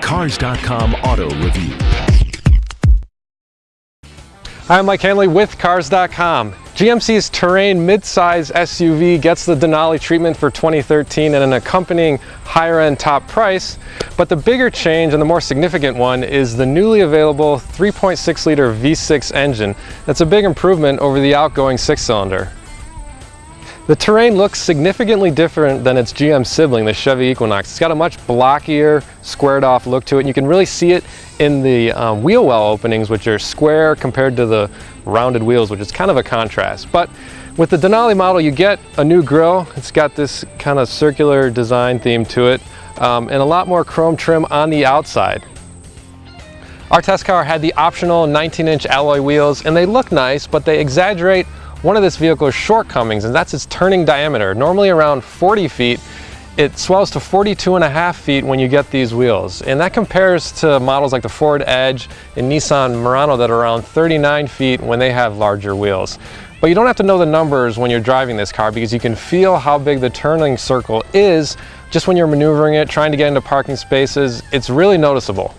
Cars.com Auto Review. Hi, I'm Mike Hanley with Cars.com. GMC's Terrain midsize SUV gets the Denali treatment for 2013 and an accompanying higher-end top price, but the bigger change and the more significant one is the newly available 3.6-liter V6 engine. That's a big improvement over the outgoing six-cylinder. The Terrain looks significantly different than its GM sibling, the Chevy Equinox. It's got a much blockier, squared-off look to it, and you can really see it in the wheel well openings, which are square compared to the rounded wheels, which is kind of a contrast. But with the Denali model, you get a new grille. It's got this kind of circular design theme to it, and a lot more chrome trim on the outside. Our test car had the optional 19-inch alloy wheels, and they look nice, but they exaggerate one of this vehicle's shortcomings, and that's its turning diameter. Normally around 40 feet, it swells to 42.5 feet when you get these wheels. And that compares to models like the Ford Edge and Nissan Murano that are around 39 feet when they have larger wheels. But you don't have to know the numbers when you're driving this car, because you can feel how big the turning circle is just when you're maneuvering it, trying to get into parking spaces. It's really noticeable.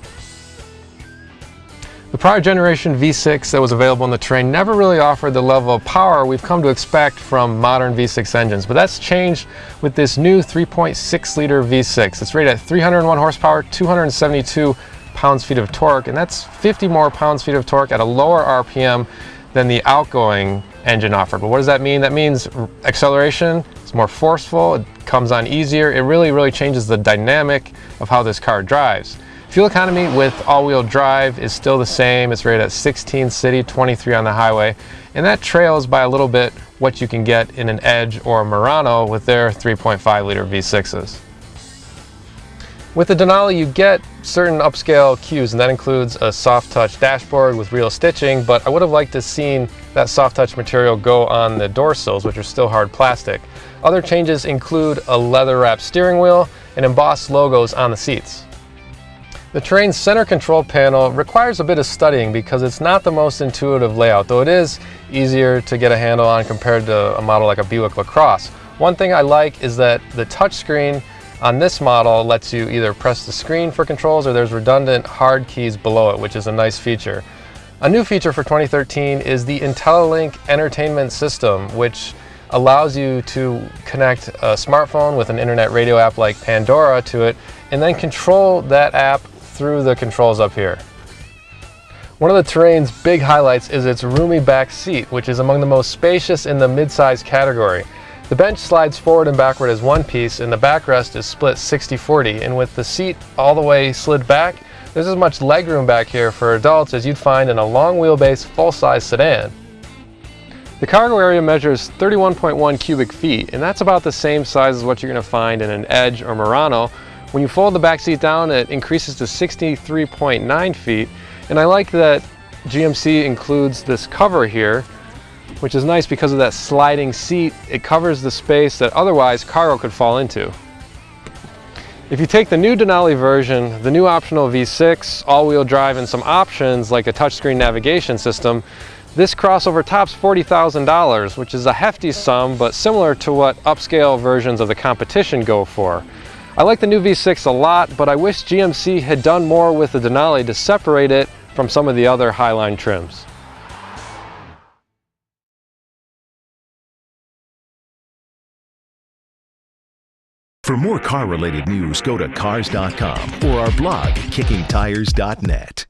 The prior generation V6 that was available in the Terrain never really offered the level of power we've come to expect from modern V6 engines, but that's changed with this new 3.6-liter V6. It's rated at 301 horsepower, 272 pounds-feet of torque, and that's 50 more pounds-feet of torque at a lower RPM than the outgoing engine offered. But what does that mean? That means acceleration is more forceful, it comes on easier. It really changes the dynamic of how this car drives. Fuel economy with all-wheel drive is still the same. It's rated at 16 city, 23 on the highway, and that trails by a little bit what you can get in an Edge or a Murano with their 3.5-liter V6s. With the Denali, you get certain upscale cues, and that includes a soft-touch dashboard with real stitching, but I would have liked to have seen that soft-touch material go on the door sills, which are still hard plastic. Other changes include a leather-wrapped steering wheel and embossed logos on the seats. The Terrain's center control panel requires a bit of studying because it's not the most intuitive layout, though it is easier to get a handle on compared to a model like a Buick LaCrosse. One thing I like is that the touchscreen on this model lets you either press the screen for controls or there's redundant hard keys below it, which is a nice feature. A new feature for 2013 is the IntelliLink entertainment system, which allows you to connect a smartphone with an internet radio app like Pandora to it and then control that app through the controls up here. One of the Terrain's big highlights is its roomy back seat, which is among the most spacious in the midsize category. The bench slides forward and backward as one piece, and the backrest is split 60-40, and with the seat all the way slid back, there's as much legroom back here for adults as you'd find in a long wheelbase full-size sedan. The cargo area measures 31.1 cubic feet, and that's about the same size as what you're going to find in an Edge or Murano. When you fold the back seat down, it increases to 63.9 feet, and I like that GMC includes this cover here, which is nice because of that sliding seat. It covers the space that otherwise cargo could fall into. If you take the new Denali version, the new optional V6, all-wheel drive, and some options like a touchscreen navigation system, this crossover tops $40,000, which is a hefty sum, but similar to what upscale versions of the competition go for. I like the new V6 a lot, but I wish GMC had done more with the Denali to separate it from some of the other Highline trims. For more car-related news, go to Cars.com or our blog, KickingTires.net.